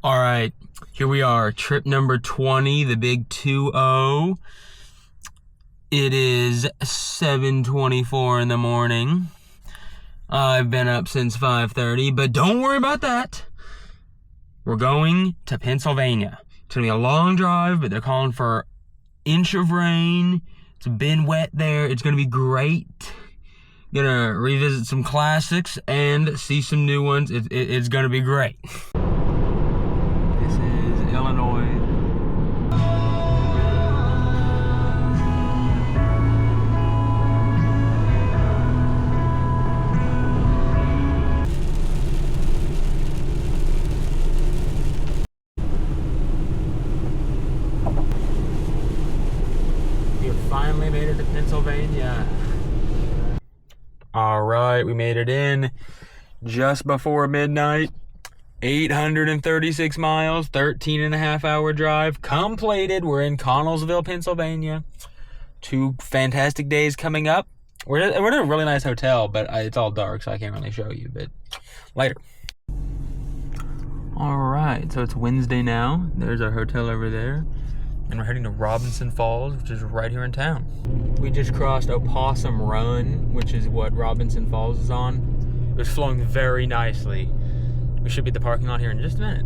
All right, here we are, trip number 20, the big 2-0. It is 7:24 in the morning. I've been up since 5:30, but don't worry about that. We're going to Pennsylvania. It's gonna be a long drive, but they're calling for an inch of rain. It's been wet there. It's gonna be great. Gonna revisit some classics and see some new ones. It's gonna be great. This is Illinois. We have finally made it to Pennsylvania. All right, we made it in just before midnight. 836 miles, 13.5-hour drive, completed. We're in Connellsville, Pennsylvania. 2 fantastic days coming up. We're in a really nice hotel, but it's all dark, so I can't really show you, but later. All right, so it's Wednesday now. There's our hotel over there. And we're heading to Robinson Falls, which is right here in town. We just crossed Opossum Run, which is what Robinson Falls is on. It was flowing very nicely. We should be at the parking lot here in just a minute.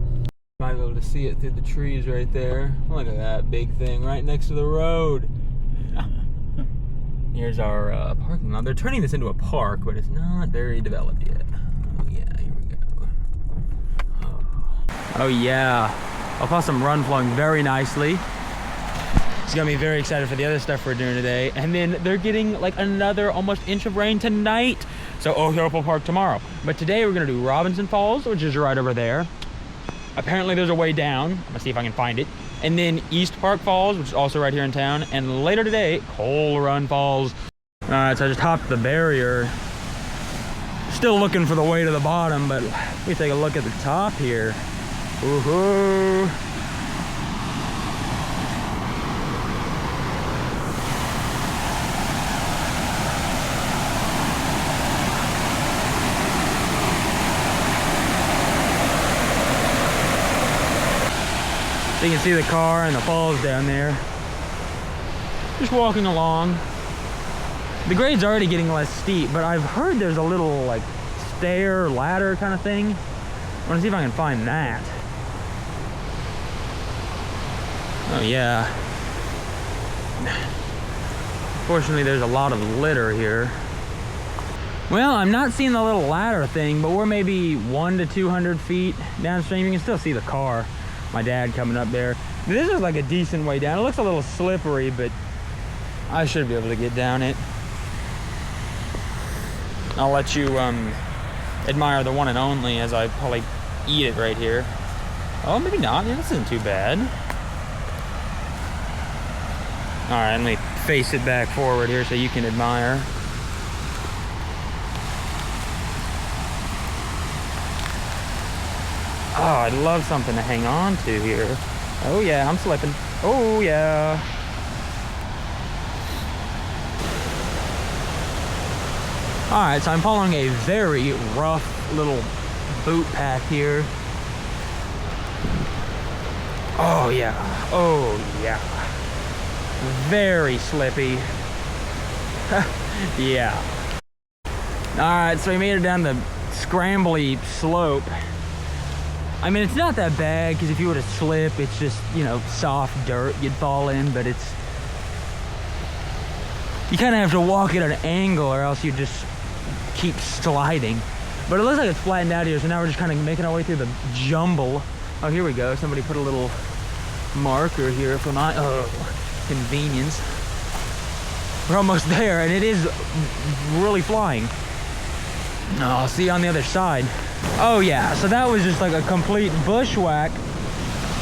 Might be able to see it through the trees right there. Look at that big thing right next to the road. Here's our parking lot. They're turning this into a park, but it's not very developed yet. Oh yeah, here we go. Oh yeah, Opossum Run flowing very nicely. He's gonna be very excited for the other stuff we're doing today. And then they're getting like another almost inch of rain tonight. So Ohiopal Park tomorrow. But today we're gonna do Robinson Falls, which is right over there. Apparently there's a way down. I'm gonna see if I can find it. And then East Park Falls, which is also right here in town. And later today, Coal Run Falls. All right, so I just hopped the barrier. Still looking for the way to the bottom, but let me take a look at the top here. Woohoo! So you can see the car and the falls down there. Just walking along. The grade's already getting less steep, but I've heard there's a little like stair, ladder kind of thing. I want to see if I can find that. Oh yeah. Fortunately, there's a lot of litter here. Well, I'm not seeing the little ladder thing, but we're maybe 100 to 200 feet downstream. You can still see the car. My dad coming up there. This is like a decent way down. It looks a little slippery, but I should be able to get down it. I'll let you admire the one and only as I probably eat it right here. Oh, maybe not. Yeah, this isn't too bad. All right, let me face it back forward here so you can admire. Oh, I'd love something to hang on to here. Oh yeah, I'm slipping. Oh yeah. All right, so I'm following a very rough little boot path here. Oh yeah, oh yeah. Very slippy. Yeah. All right, so we made it down the scrambly slope. I mean, it's not that bad, because if you were to slip, it's just, you know, soft dirt you'd fall in, but it's... You kind of have to walk at an angle, or else you just keep sliding. But it looks like it's flattened out here, so now we're just kind of making our way through the jumble. Oh, here we go. Somebody put a little marker here for my, convenience. We're almost there, and it is really flying. I'll see you on the other side. Oh yeah, so that was just like a complete bushwhack.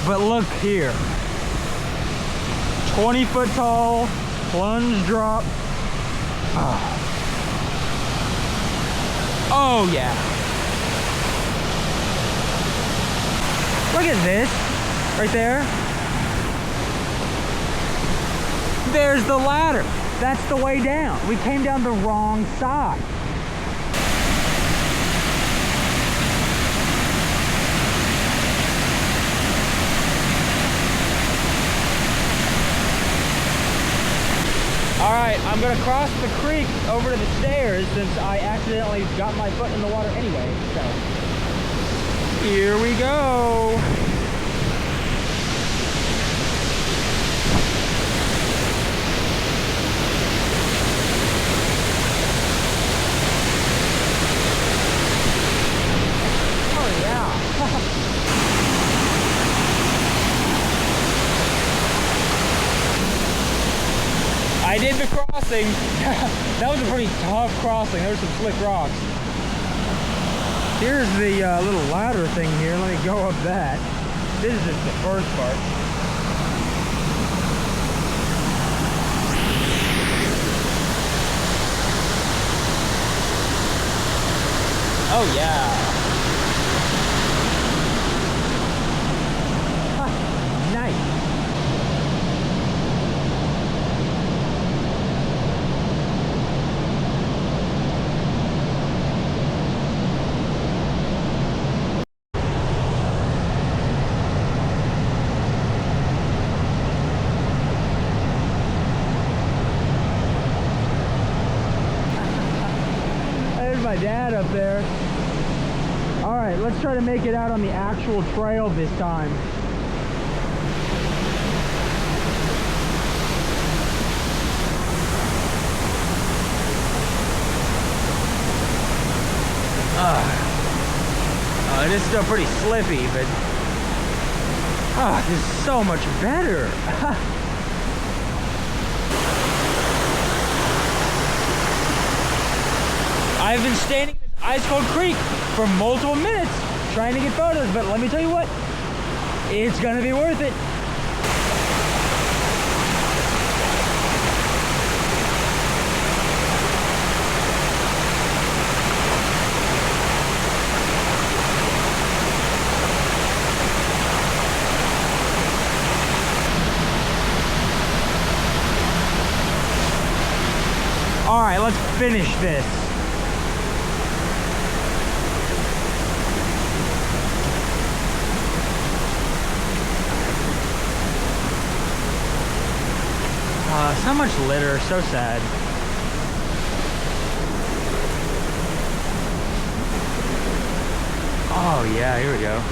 But look here. 20 foot tall, plunge drop. Oh yeah. Look at this, right there. There's the ladder. That's the way down. We came down the wrong side. right, I'm gonna cross the creek over to the stairs since I accidentally got my foot in the water anyway, so. Here we go. Oh yeah. I did the crossing. That was a pretty tough crossing. There were some slick rocks. Here's the little ladder thing here. Let me go up that. This is just the first part. Oh yeah. Nice. My dad up there. All right, let's try to make it out on the actual trail this time. It is still pretty slippy, but this is so much better. I've been standing in this ice-cold creek for multiple minutes trying to get photos, but let me tell you what, it's gonna be worth it. All right, let's finish this. So much litter, so sad. Oh yeah, here we go.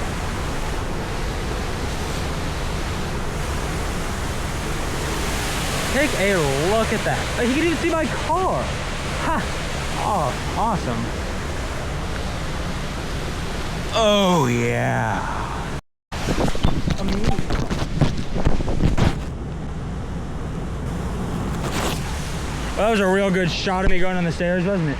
Take a look at that. You can even see my car. Ha! Oh, awesome. Oh yeah. Amazing. Well, that was a real good shot of me going on the stairs, wasn't it?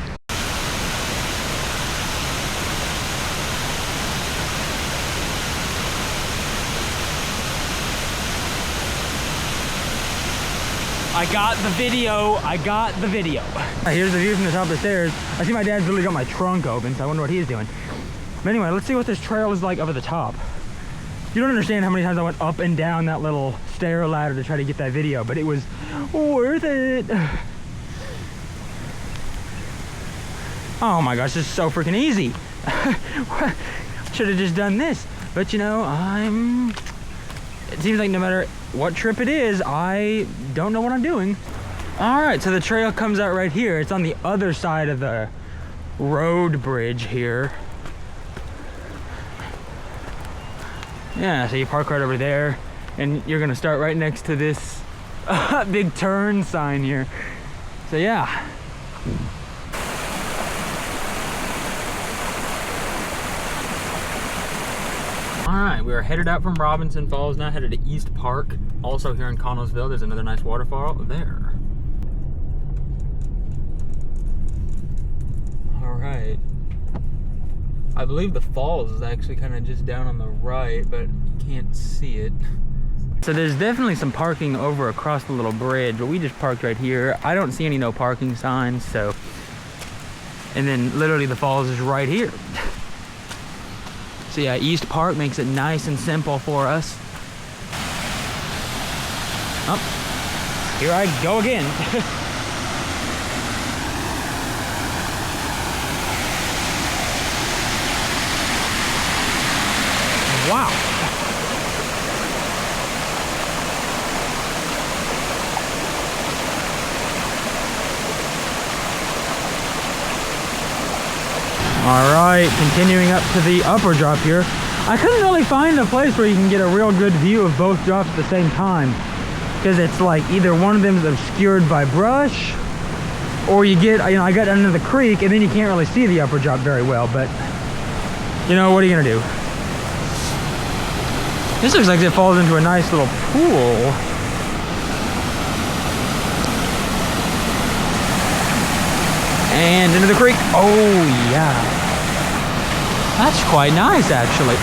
I got the video. I got the video. Here's the view from the top of the stairs. I see my dad's literally got my trunk open, so I wonder what he's doing. But anyway, let's see what this trail is like up at the top. You don't understand how many times I went up and down that little stair ladder to try to get that video, but it was worth it. Oh my gosh, this is so freaking easy. Should have just done this. But you know, it seems like no matter what trip it is, I don't know what I'm doing. All right, so the trail comes out right here. It's on the other side of the road bridge here. Yeah, so you park right over there and you're gonna start right next to this big turn sign here. So yeah. All right, we are headed out from Robinson Falls, now headed to East Park. Also here in Connellsville, there's another nice waterfall there. All right. I believe the falls is actually kind of just down on the right, but you can't see it. So there's definitely some parking over across the little bridge, but we just parked right here. I don't see any no parking signs, so. And then literally the falls is right here. So yeah, East Park makes it nice and simple for us. Oh, here I go again. Wow. Alright, continuing up to the upper drop here. I couldn't really find a place where you can get a real good view of both drops at the same time. Because it's like either one of them is obscured by brush, or you get, you know, I got under the creek and then you can't really see the upper drop very well, but you know, what are you gonna do? This looks like it falls into a nice little pool. And into the creek. Oh yeah. That's quite nice actually.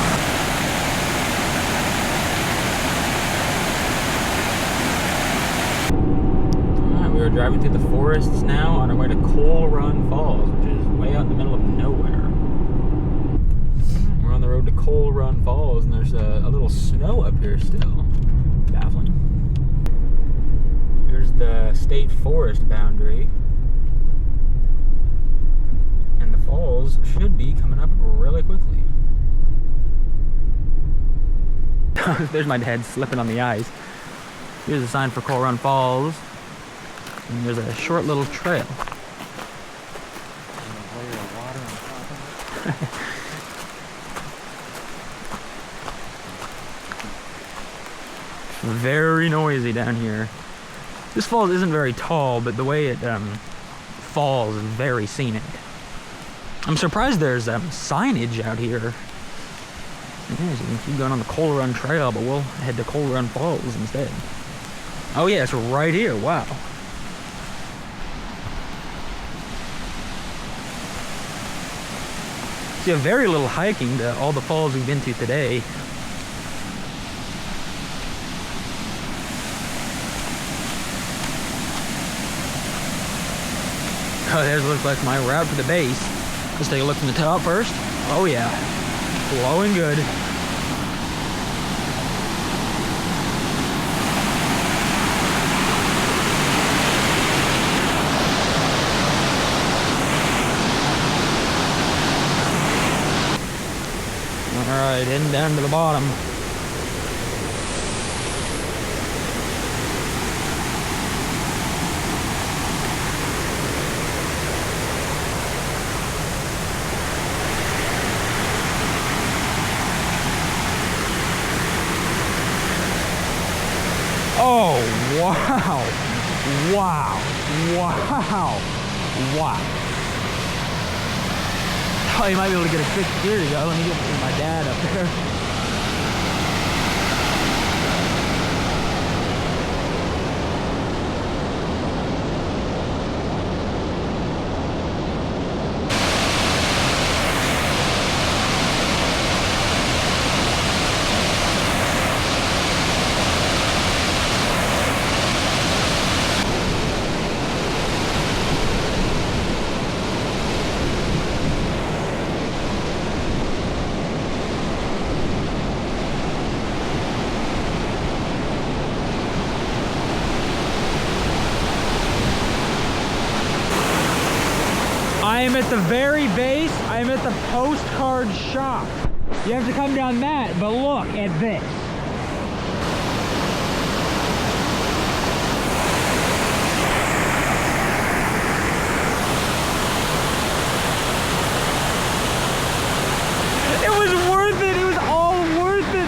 Alright, we are driving through the forests now on our way to Coal Run Falls, which is way out in the middle of nowhere. We're on the road to Coal Run Falls and there's a little snow up here still. Baffling. Here's the state forest boundary. Falls should be coming up really quickly. There's my head slipping on the ice. Here's a sign for Coal Run Falls. And there's a short little trail. Very noisy down here. This falls isn't very tall, but the way it falls is very scenic. I'm surprised there's signage out here. Yeah, so you can keep going on the Coal Run Trail, but we'll head to Coal Run Falls instead. Oh yeah, it's right here. Wow. So you have very little hiking to all the falls we've been to today. Oh, there's looks like my route to the base. Let's take a look from the top first. Oh yeah, blowing good. All right, heading down to the bottom. Oh, wow. Wow. Wow. Wow. Oh, you might be able to get a quick here to go. Let me get my dad up there. I am at the very base. I am at the postcard shop. You have to come down that, but look at this. It was worth it. It was all worth it.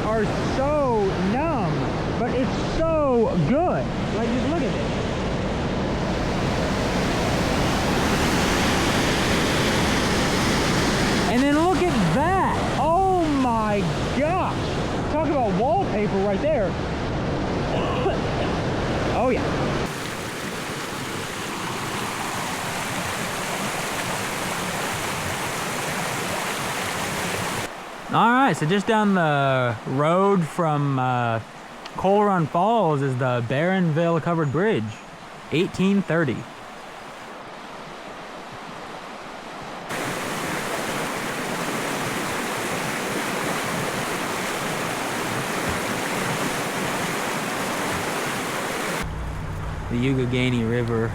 Are so numb, but it's so good. Like, just look at this. And then look at that. Oh my gosh. Talk about wallpaper right there. Oh yeah. All right, so just down the road from Coal Run Falls is the Barronville Covered Bridge, 1830. The Youghiogheny River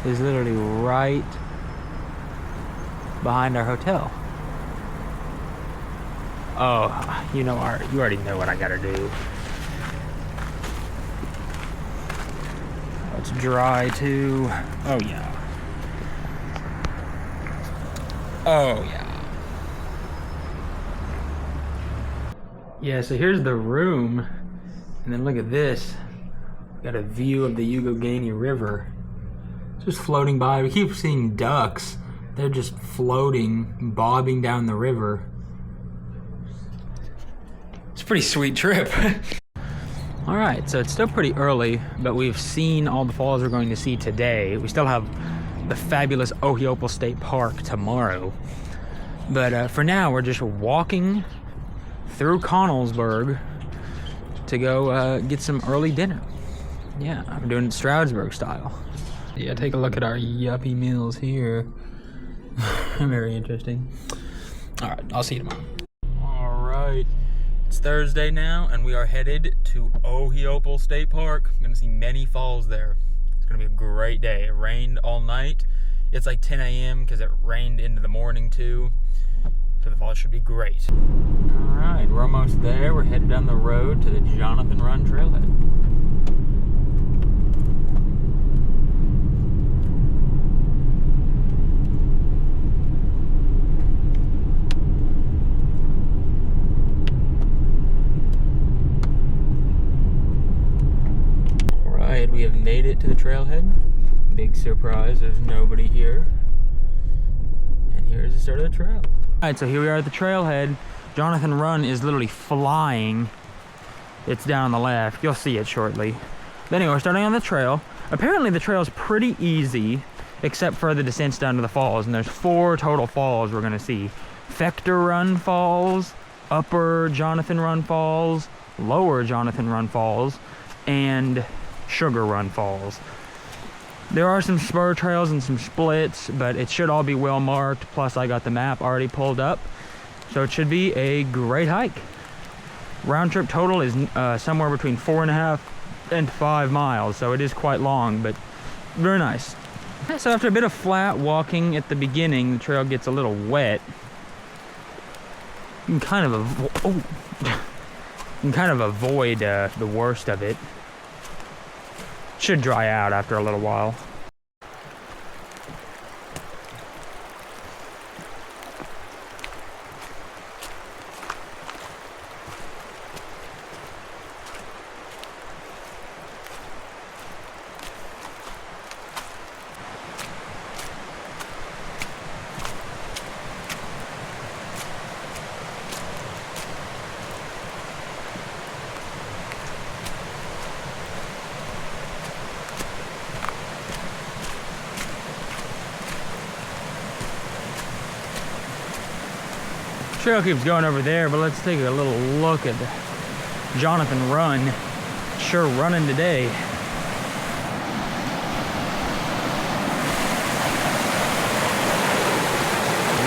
is literally right behind our hotel. Oh, you already know what I gotta do. It's dry too. Oh yeah. Oh yeah. Yeah, so here's the room. And then look at this. Got a view of the Youghiogheny River. It's just floating by. We keep seeing ducks. They're just floating, bobbing down the river. It's a pretty sweet trip. All right, so it's still pretty early, but we've seen all the falls we're going to see today. We still have the fabulous Ohiopal State Park tomorrow. But for now, we're just walking through Connellsburg to go get some early dinner. Yeah, I'm doing it Stroudsburg style. Yeah, take a look at our yuppie meals here. Very interesting. All right, I'll see you tomorrow. All right, it's Thursday now, and we are headed to Ohiopal State Park. I'm gonna see many falls there. It's gonna be a great day. It rained all night. It's like 10 a.m. because it rained into the morning too. So the falls should be great. All right, we're almost there. We're headed down the road to the Jonathan Run Trailhead. We have made it to the trailhead. Big surprise, there's nobody here. And here's the start of the trail. Alright, so here we are at the trailhead. Jonathan Run is literally flying. It's down on the left. You'll see it shortly. But anyway, we're starting on the trail. Apparently the trail's pretty easy, except for the descents down to the falls. And there's 4 total falls we're gonna see. Fector Run Falls, Upper Jonathan Run Falls, Lower Jonathan Run Falls, and Sugar Run Falls. There are some spur trails and some splits, but it should all be well marked. Plus I got the map already pulled up, so it should be a great hike. Round trip total is somewhere between 4.5 and 5 miles, so it is quite long, but very nice. So after a bit of flat walking at the beginning, the trail gets a little wet. You can kind of avoid the worst of it. Should dry out after a little while. Trail keeps going over there, but let's take a little look at the Jonathan Run. Sure running today.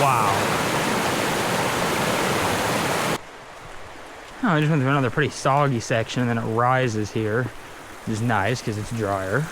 Wow. Oh, I just went through another pretty soggy section, and then it rises here, which is nice because it's drier.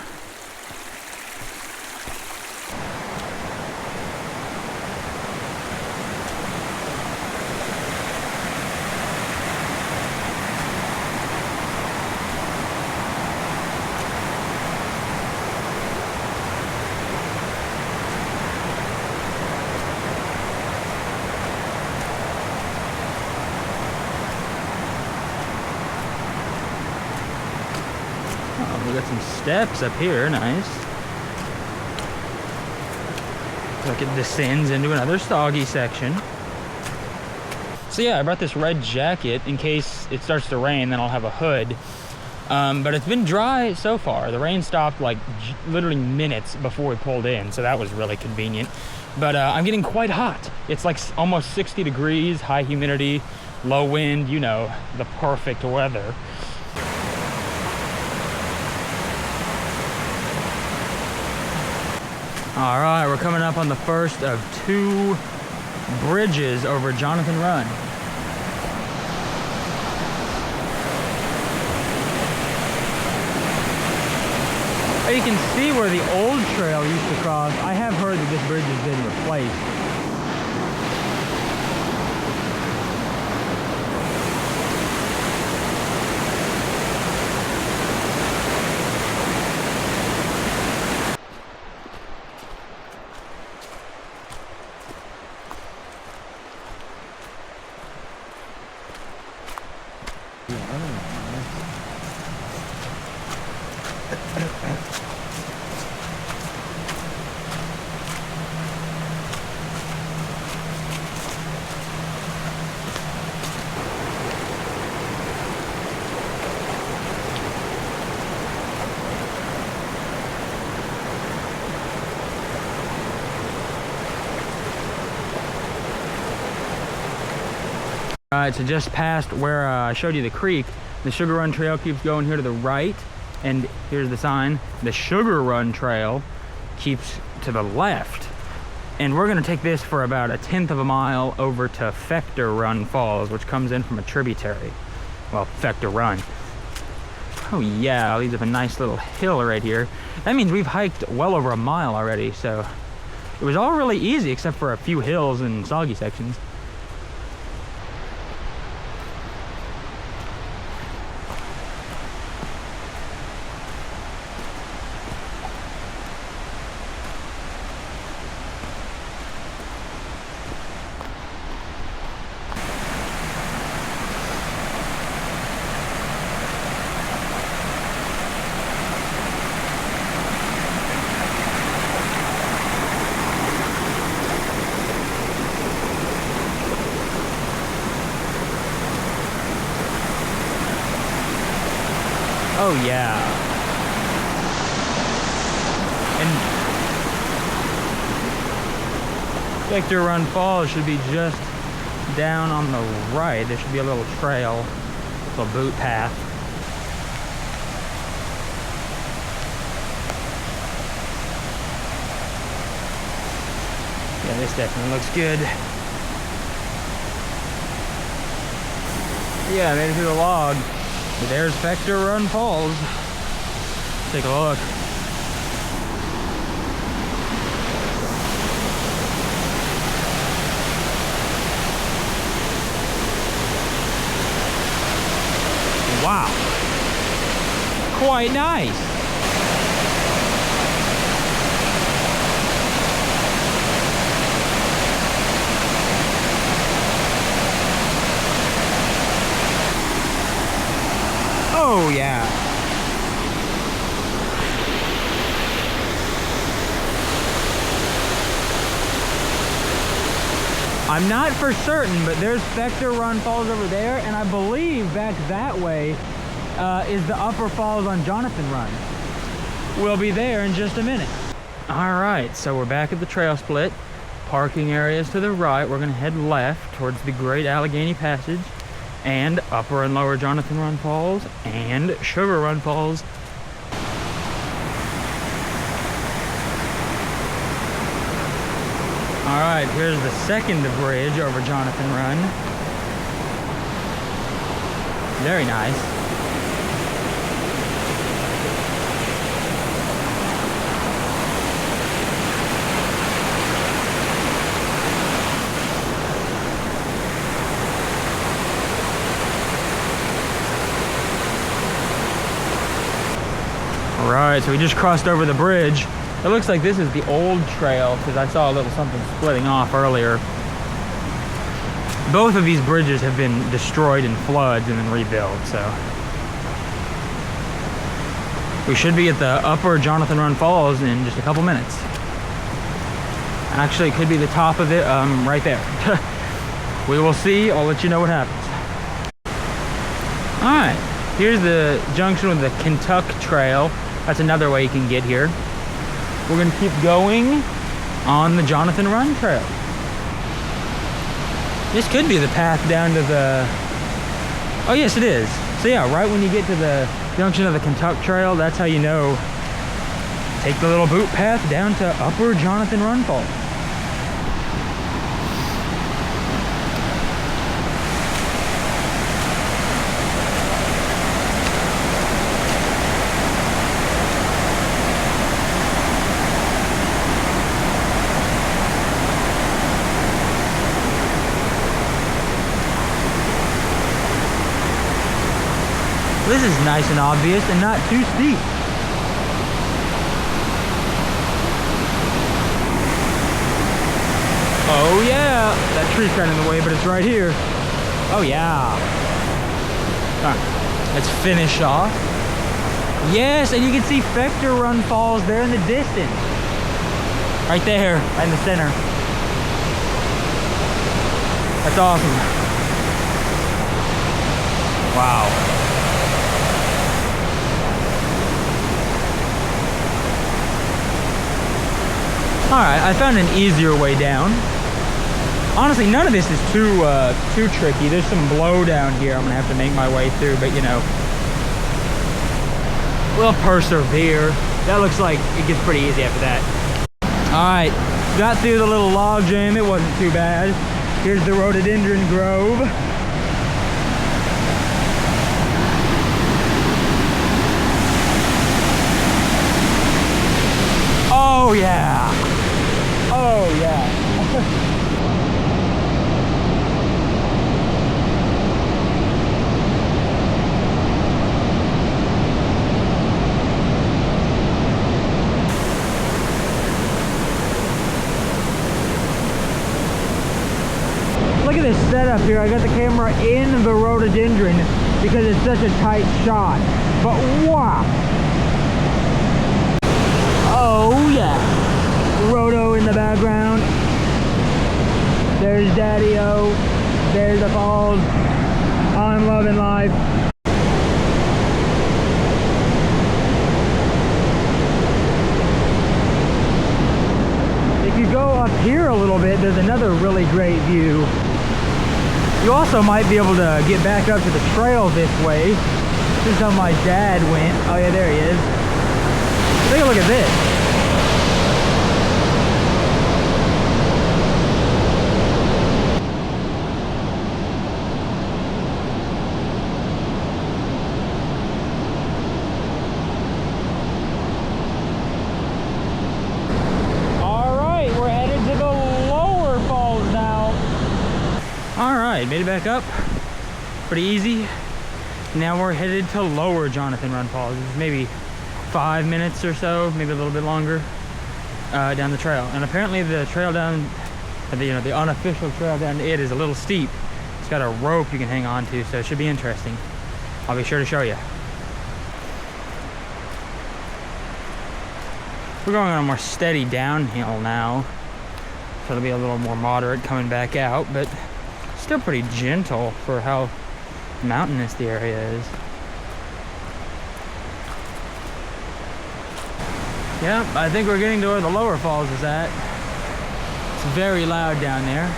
We got some steps up here, nice. Like it descends into another soggy section. So yeah, I brought this red jacket in case it starts to rain, then I'll have a hood. But it's been dry so far. The rain stopped like literally minutes before we pulled in, so that was really convenient. But I'm getting quite hot. It's like almost 60 degrees, high humidity. low wind, you know, the perfect weather. All right, we're coming up on the first of 2 bridges over Jonathan Run. You can see where the old trail used to cross. I have heard that this bridge has been replaced. All right, so just past where I showed you the creek, the Sugar Run Trail keeps going here to the right, and here's the sign. The Sugar Run Trail keeps to the left. And we're gonna take this for about 1/10 of a mile over to Fector Run Falls, which comes in from a tributary. Well, Fector Run. Oh yeah, leads up a nice little hill right here. That means we've hiked well over a mile already, so it was all really easy except for a few hills and soggy sections. Oh yeah. And Fector Run Falls should be just down on the right. There should be a little trail, a little boot path. Yeah, this definitely looks good. Yeah, I made it through the log. There's Fector Run Falls. Take a look. Wow. Quite nice. Oh yeah. I'm not for certain, but there's Fector Run Falls over there, and I believe back that way is the upper falls on Jonathan Run. We'll be there in just a minute. All right, so we're back at the trail split. Parking areas to the right. We're gonna head left towards the Great Allegheny Passage, and Upper and Lower Jonathan Run Falls, and Sugar Run Falls. All right, here's the second bridge over Jonathan Run. Very nice. All right, so we just crossed over the bridge. It looks like this is the old trail because I saw a little something splitting off earlier. Both of these bridges have been destroyed in floods and then rebuilt, so. We should be at the Upper Jonathan Run Falls in just a couple minutes. Actually, it could be the top of it right there. We will see. I'll let you know what happens. All right, here's the junction with the Kentuck Trail. That's another way you can get here. We're gonna keep going on the Jonathan Run Trail. This could be the path down to the... Oh, yes, it is. So, yeah, right when you get to the junction of the Kentucky Trail, that's how you know. Take the little boot path down to Upper Jonathan Run Falls. This is nice and obvious and not too steep. Oh yeah, that tree's kind of in the way, but it's right here. Oh yeah. Alright, let's finish off. Yes, and you can see Fector Run Falls there in the distance. Right there, right in the center. That's awesome. Wow. Alright, I found an easier way down. Honestly, none of this is too tricky. There's some blow down here I'm gonna have to make my way through, but you know, we'll persevere. That looks like it gets pretty easy after that. Alright, got through the little log jam. It wasn't too bad. Here's the rhododendron grove. Oh yeah. Oh yeah. Look at this setup here. I got the camera in the rhododendron because it's such a tight shot. But wow. Oh yeah. Roto in the background. There's Daddy-O. There's the falls. I'm loving life. If you go up here a little bit, there's another really great view. You also might be able to get back up to the trail this way. This is how my dad went. Oh yeah, there he is. Take a look at this. Alright, made it back up. Pretty easy. Now we're headed to Lower Jonathan Run Falls. It's maybe 5 minutes or so, maybe a little bit longer, down the trail. And apparently the trail down, the unofficial trail down to it is a little steep. It's got a rope you can hang on to, so it should be interesting. I'll be sure to show you. We're going on a more steady downhill now, so it'll be a little more moderate coming back out, but still pretty gentle for how mountainous the area is. Yep, I think we're getting to where the Lower Falls is at. It's very loud down there.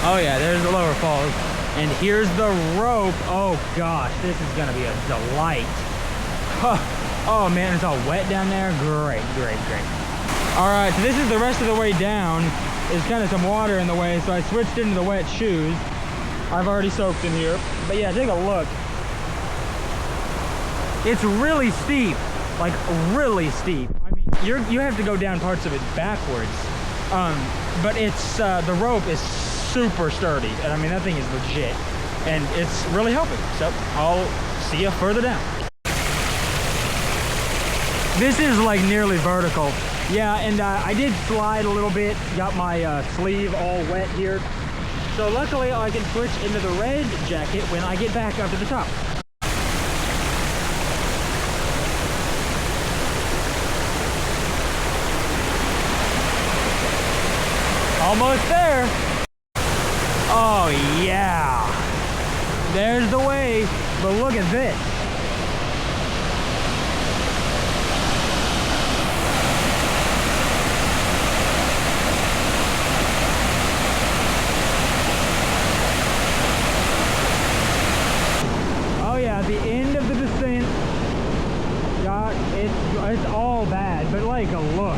Oh yeah, there's the Lower Falls. And here's the rope. Oh gosh, this is gonna be a delight. Oh man, it's all wet down there. Great, great, great. All right, so this is the rest of the way down. There's kind of some water in the way, so I switched into the wet shoes. I've already soaked in here. But yeah, take a look. It's really steep, like really steep. I mean, you have to go down parts of it backwards. But it's, the rope is super sturdy, and I mean that thing is legit, and it's really helping. So I'll see you further down. This is like nearly vertical. Yeah, and I did slide a little bit, got my sleeve all wet here, so luckily I can switch into the red jacket when I get back up to the top. Almost there. Oh yeah. There's the way, but look at this. Oh yeah, at the end of the descent, God, it's all bad, but like a look.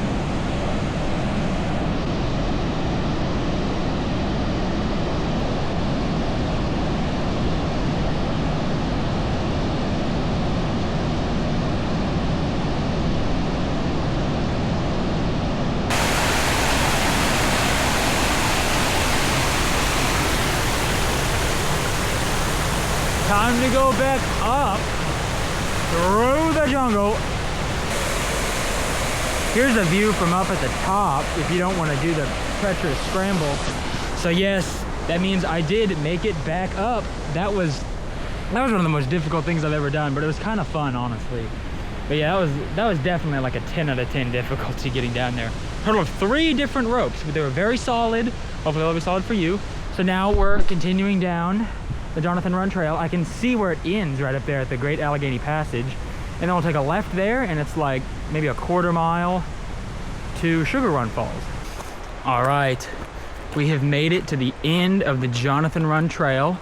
Time to go back up through the jungle. Here's a view from up at the top if you don't want to do the treacherous scramble. So yes, that means I did make it back up. That was one of the most difficult things I've ever done, but it was kind of fun, honestly. But yeah, that was definitely like a 10 out of 10 difficulty getting down there. Total of 3 different ropes, but they were very solid. Hopefully they'll be solid for you. So now we're continuing down the Jonathan Run Trail. I can see where it ends right up there at the Great Allegheny Passage. And then we'll take a left there, and it's like maybe a quarter mile to Sugar Run Falls. All right, we have made it to the end of the Jonathan Run Trail.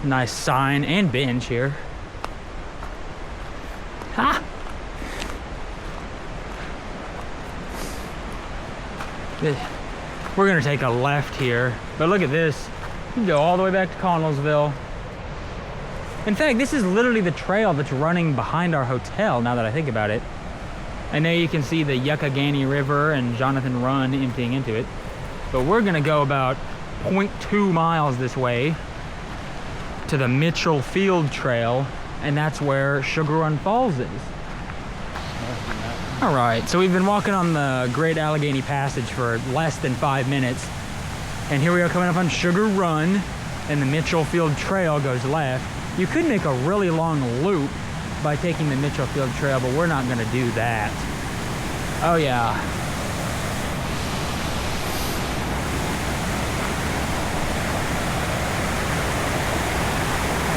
Nice sign and bench here. Ha! We're gonna take a left here, but look at this. You can go all the way back to Connellsville. In fact, this is literally the trail that's running behind our hotel, now that I think about it. I know you can see the Yuccoganny River and Jonathan Run emptying into it, but we're gonna go about 0.2 miles this way to the Mitchell Field Trail, and that's where Sugar Run Falls is. All right, so we've been walking on the Great Allegheny Passage for less than 5 minutes. And here we are coming up on Sugar Run, and the Mitchell Field Trail goes left. You could make a really long loop by taking the Mitchell Field Trail, but we're not gonna do that. Oh yeah.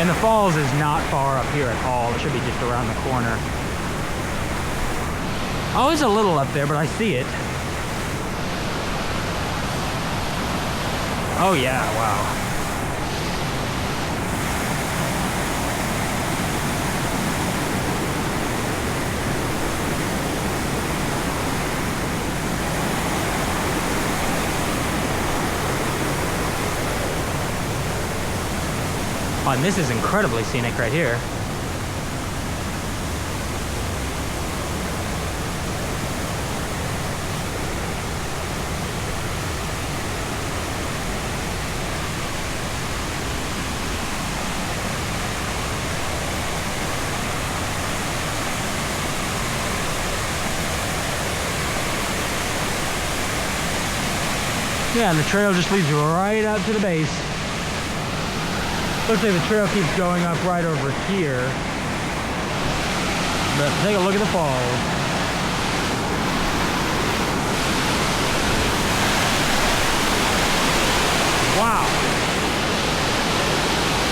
And the falls is not far up here at all. It should be just around the corner. Oh, it's a little up there, but I see it. Oh yeah, wow. Oh, and this is incredibly scenic right here. Yeah, and the trail just leads right up to the base. Looks like the trail keeps going up right over here. But take a look at the falls. Wow.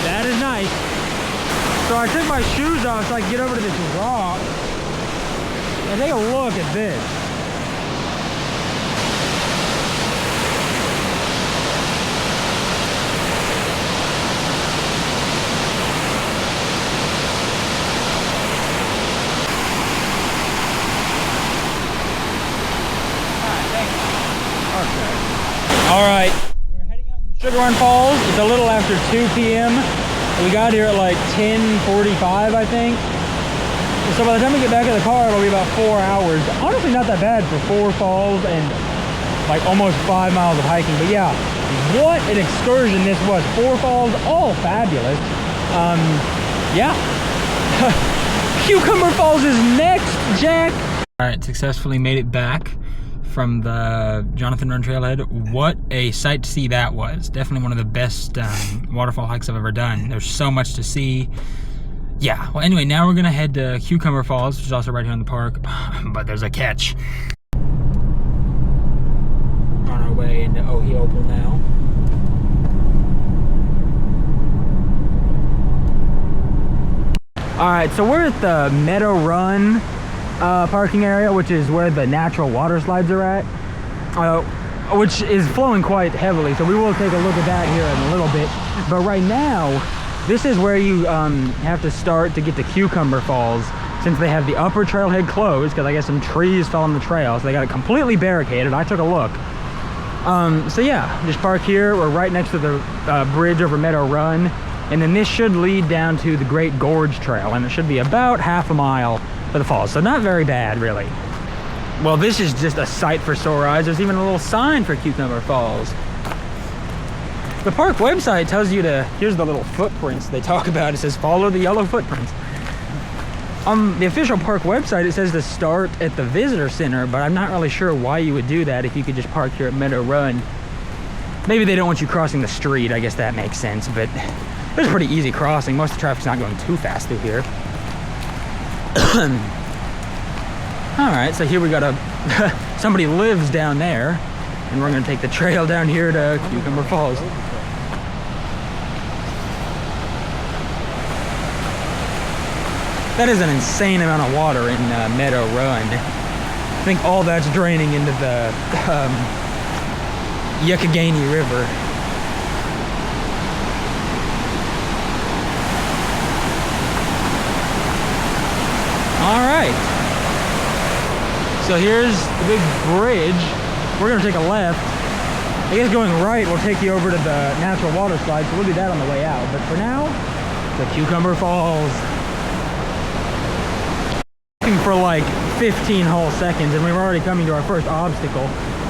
That is nice. So I took my shoes off so I can get over to this rock. And take a look at this. All right, we're heading out to Sugar Run Falls. It's a little after 2 p.m. We got here at like 10:45, I think. So by the time we get back in the car, it'll be about 4 hours. Honestly, not that bad for 4 falls and like almost 5 miles of hiking. But yeah, what an excursion this was. 4 falls, all fabulous. Yeah. Cucumber Falls is next, Jack. All right, successfully made it back from the Jonathan Run Trailhead. What a sight to see that was. Definitely one of the best waterfall hikes I've ever done. There's so much to see. Yeah, well anyway, now we're gonna head to Cucumber Falls, which is also right here in the park, but there's a catch. way into Ohiopal now. Alright, so we're at the Meadow Run parking area, which is where the natural water slides are at, which is flowing quite heavily, so we will take a look at that here in a little bit. But right now, this is where you have to start to get to Cucumber Falls, since they have the upper trailhead closed, because I guess some trees fell on the trail, so they got it completely barricaded. I took a look. So yeah, just park here. We're right next to the bridge over Meadow Run, and then this should lead down to the Great Gorge Trail, and it should be about half a mile for the falls, so not very bad, really. Well, this is just a sight for sore eyes. There's even a little sign for Cucumber Falls. The park website tells you to, here's the little footprints they talk about. It says follow the yellow footprints. On the official park website, it says to start at the visitor center, but I'm not really sure why you would do that if you could just park here at Meadow Run. Maybe they don't want you crossing the street. I guess that makes sense, but it's a pretty easy crossing. Most of the traffic's not going too fast through here. All right, so here we got somebody lives down there, and we're gonna take the trail down here to Cucumber Falls. That is an insane amount of water in Meadow Run. I think all that's draining into the Yuccoganey River. All right. So here's the big bridge. We're gonna take a left. I guess going right will take you over to the natural water slide, so we'll do that on the way out. But for now, the Cucumber Falls. For like 15 whole seconds, and we're already coming to our first obstacle.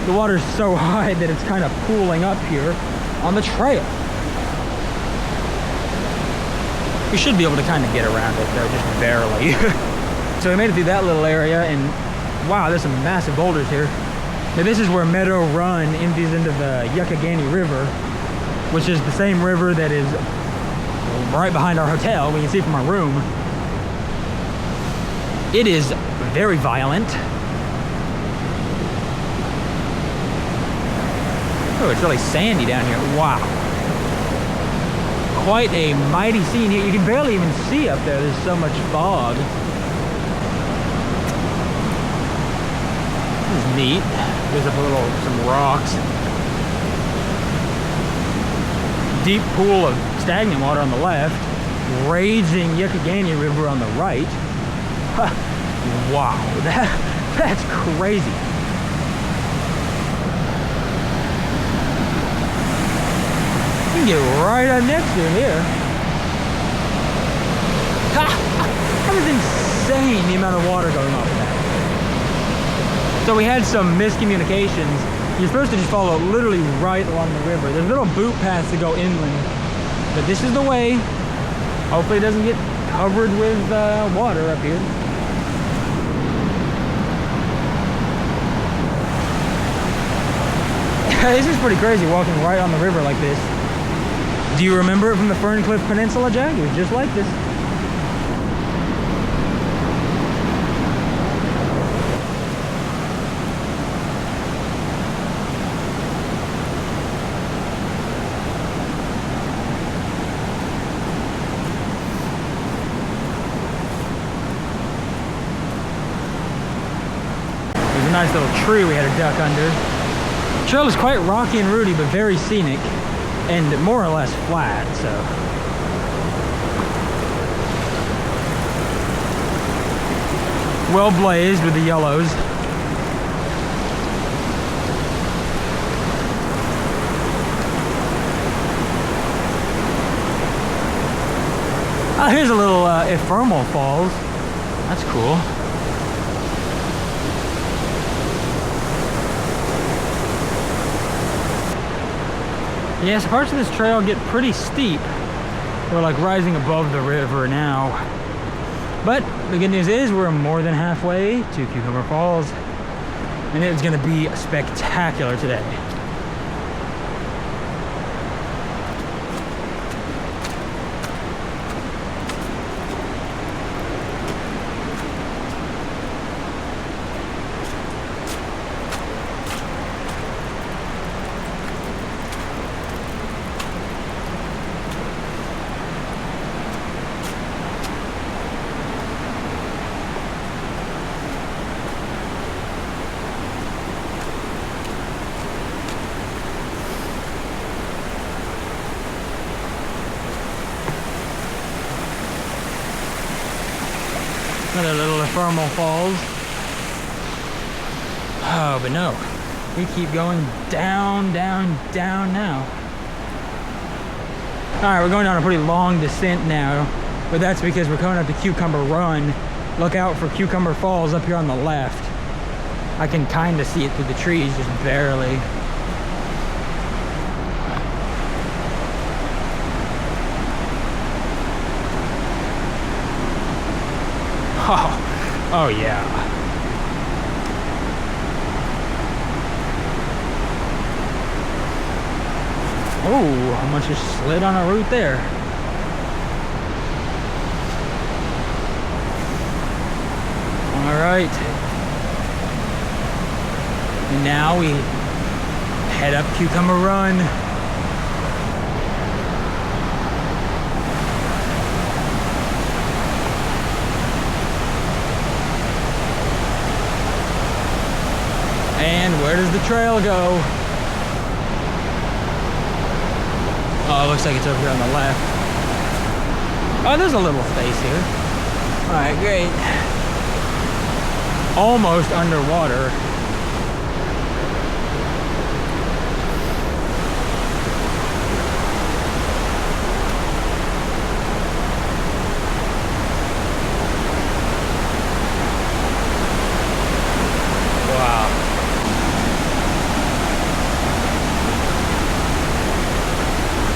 The water's so high that it's kind of pooling up here on the trail. We should be able to kind of get around it though, just barely. So we made it through that little area, and wow, there's some massive boulders here. Now this is where Meadow Run empties into the Yuccoganey River, which is the same river that is right behind our hotel. We can see from our room. It is very violent. Oh, it's really sandy down here. Wow. Quite a mighty scene here. You can barely even see up there. There's so much fog. This is neat. There's some rocks. Deep pool of stagnant water on the left. Raging Yuccoganey River on the right. Wow, that's crazy. You can get right up next to him here. That was insane, the amount of water going off of that. So we had some miscommunications. You're supposed to just follow literally right along the river. There's little boot paths that go inland, but this is the way. Hopefully it doesn't get covered with water up here. This is pretty crazy walking right on the river like this. Do you remember it from the Ferncliff Peninsula, Jack? It was just like this. There's a nice little tree we had to duck under. The trail is quite rocky and rooty, but very scenic, and more or less flat, so. Well blazed with the yellows. Oh, here's a little ephemeral falls. That's cool. Yes, parts of this trail get pretty steep. We're like rising above the river now. But the good news is we're more than halfway to Cucumber Falls, and it's gonna be spectacular today. Another little thermal falls. Oh, but no. We keep going down, down, down now. Alright, we're going down a pretty long descent now, but that's because we're coming up to Cucumber Run. Look out for Cucumber Falls up here on the left. I can kind of see it through the trees, just barely. Oh yeah. Oh, how much just slid on a route there. All right. And now we head up Cucumber Run. And where does the trail go? Oh, it looks like it's over here on the left. Oh, there's a little space here. All right, great. Almost underwater.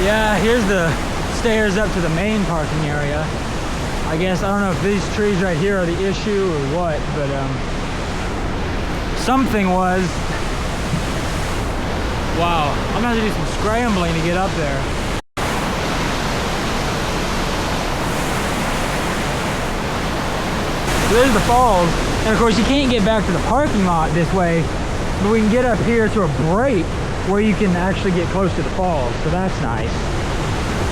Yeah, here's the stairs up to the main parking area. I guess, I don't know if these trees right here are the issue or what, but something was. Wow, I'm gonna have to do some scrambling to get up there. So there's the falls, and of course you can't get back to the parking lot this way, but we can get up here to a break where you can actually get close to the falls, so that's nice.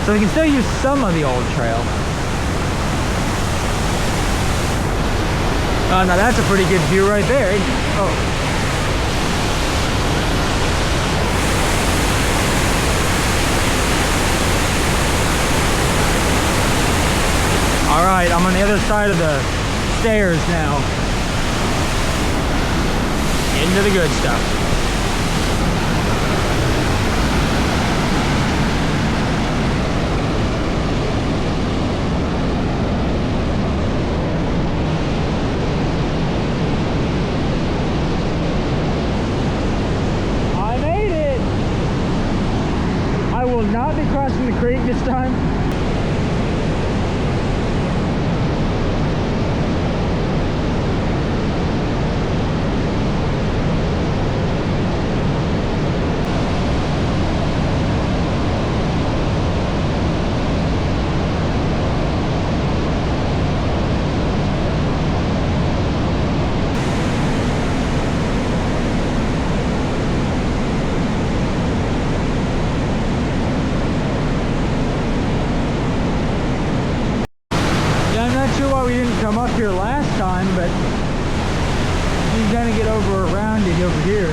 So we can still use some of the old trail. Oh, now that's a pretty good view right there. Oh. All right, I'm on the other side of the stairs now. Into the good stuff. Not be crossing the creek this time. Come up here last time, but he's gonna get over around it over here.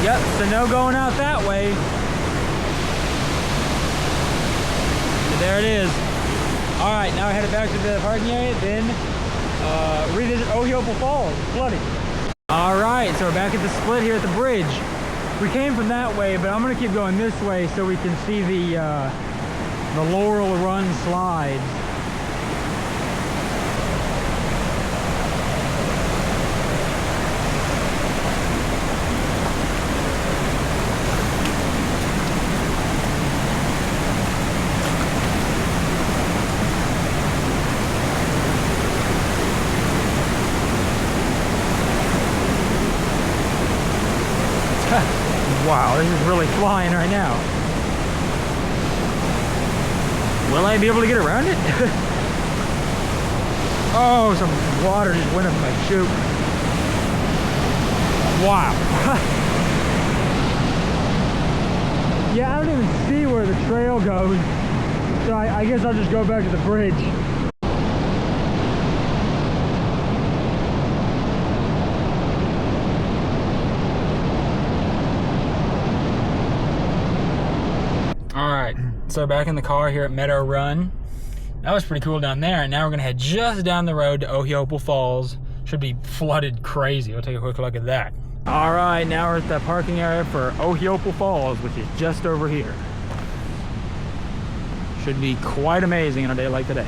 Yep, so no going out that way. So there it is. All right, now we're headed back to the parking area, then revisit Ohiopal Falls, flooding. All right, so we're back at the split here at the bridge. We came from that way, but I'm gonna keep going this way so we can see the Laurel Run slides. Wow, this is really flying right now. Will I be able to get around it? Oh, some water just went up my chute. Wow. Yeah, I don't even see where the trail goes. So I guess I'll just go back to the bridge. Alright, so back in the car here at Meadow Run. That was pretty cool down there, and now we're gonna head just down the road to Williamsport Falls. Should be flooded crazy. We'll take a quick look at that. Alright, now we're at the parking area for Williamsport Falls, which is just over here. Should be quite amazing on a day like today.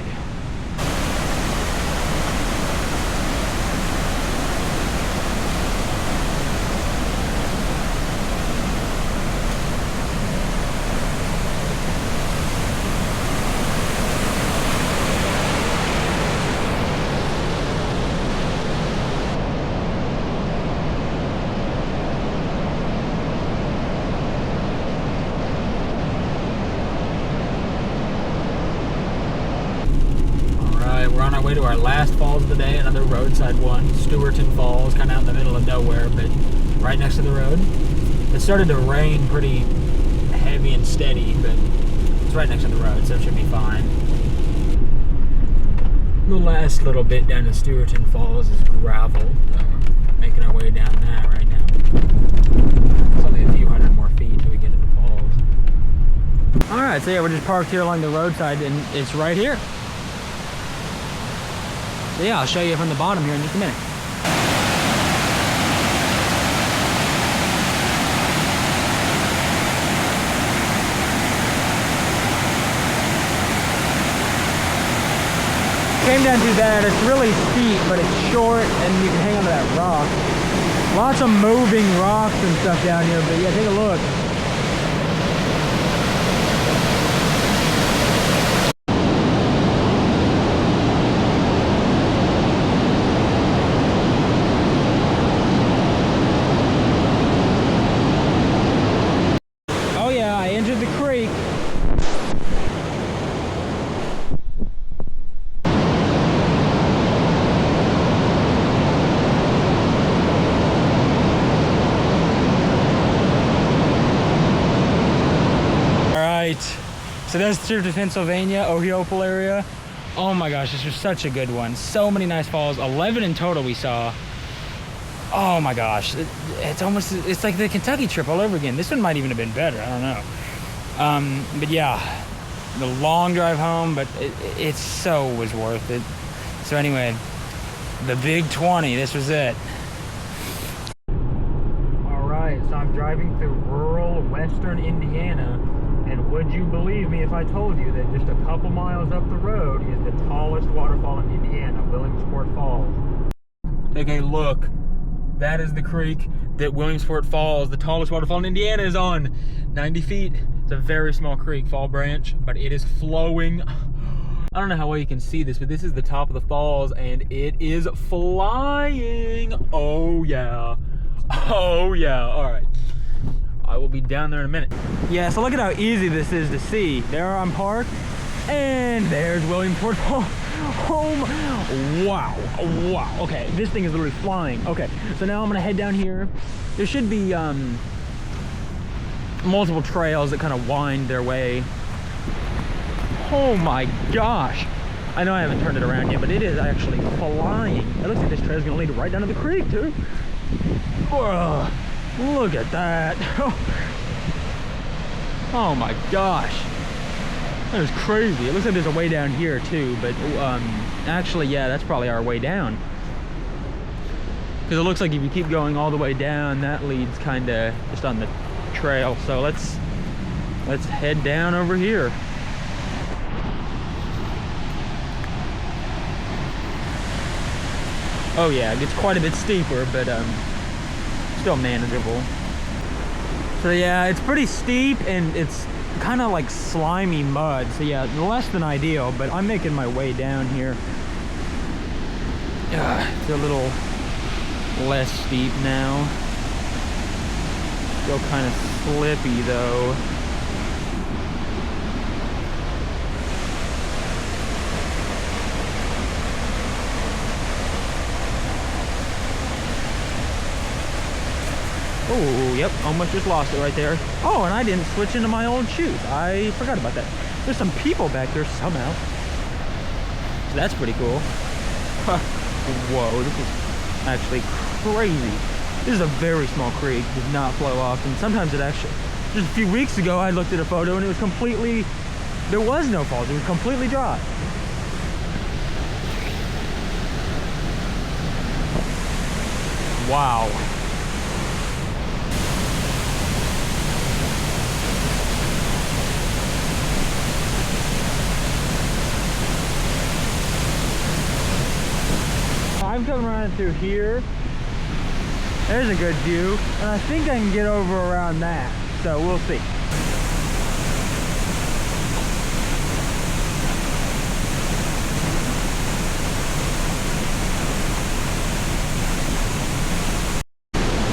We're on our way to our last falls of the day, another roadside one, Stewarton Falls, kind of out in the middle of nowhere, but right next to the road. It started to rain pretty heavy and steady, but it's right next to the road, so it should be fine. The last little bit down to Stewarton Falls is gravel, so we're making our way down that right now. It's only a few hundred more feet until we get to the falls. Alright, so yeah, we're just parked here along the roadside, and it's right here. So yeah, I'll show you from the bottom here in just a minute. Came down too bad. It's really steep, but it's short and you can hang onto that rock. Lots of moving rocks and stuff down here, but yeah, take a look. So that's through to Pennsylvania, Williamsport area. Oh my gosh, this was such a good one. So many nice falls, 11 in total we saw. Oh my gosh, it's like the Kentucky trip all over again. This one might even have been better, I don't know. But yeah, the long drive home, but it so was worth it. So anyway, the big 20, this was it. All right, so I'm driving through rural western Indiana. And would you believe me if I told you that just a couple miles up the road is the tallest waterfall in Indiana, Williamsport Falls. Take a look. That is the creek that Williamsport Falls, the tallest waterfall in Indiana, is on. 90 feet. It's a very small creek, Fall Branch, but it is flowing. I don't know how well you can see this, but this is the top of the falls, and it is flying. Oh yeah. Oh yeah. All right. I will be down there in a minute. Yeah, so look at how easy this is to see. There I'm parked, and there's Williamsport Falls. Oh, wow, wow. Okay, this thing is literally flying. Okay, so now I'm gonna head down here. There should be multiple trails that kind of wind their way. Oh my gosh. I know I haven't turned it around yet, but it is actually flying. It looks like this trail is gonna lead right down to the creek too. Whoa. Look at that. Oh my gosh. That is crazy. It looks like there's a way down here too, but actually, yeah, that's probably our way down. Because it looks like if you keep going all the way down, that leads kind of just on the trail. So let's head down over here. Oh yeah, it gets quite a bit steeper, but still manageable. So yeah, it's pretty steep and it's kind of like slimy mud. So yeah, less than ideal, but I'm making my way down here. It's a little less steep now. Still kind of slippy though. Oh, yep, almost just lost it right there. Oh, and I didn't switch into my old shoes. I forgot about that. There's some people back there somehow. So that's pretty cool. Whoa, this is actually crazy. This is a very small creek, does not flow often. Sometimes it actually, just a few weeks ago I looked at a photo and it was completely, there was no falls, it was completely dry. Wow. I'm coming around through here. There's a good view, and I think I can get over around that, so we'll see.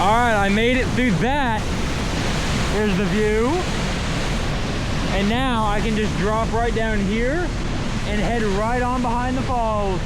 All right, I made it through that. There's the view. And now I can just drop right down here and head right on behind the falls.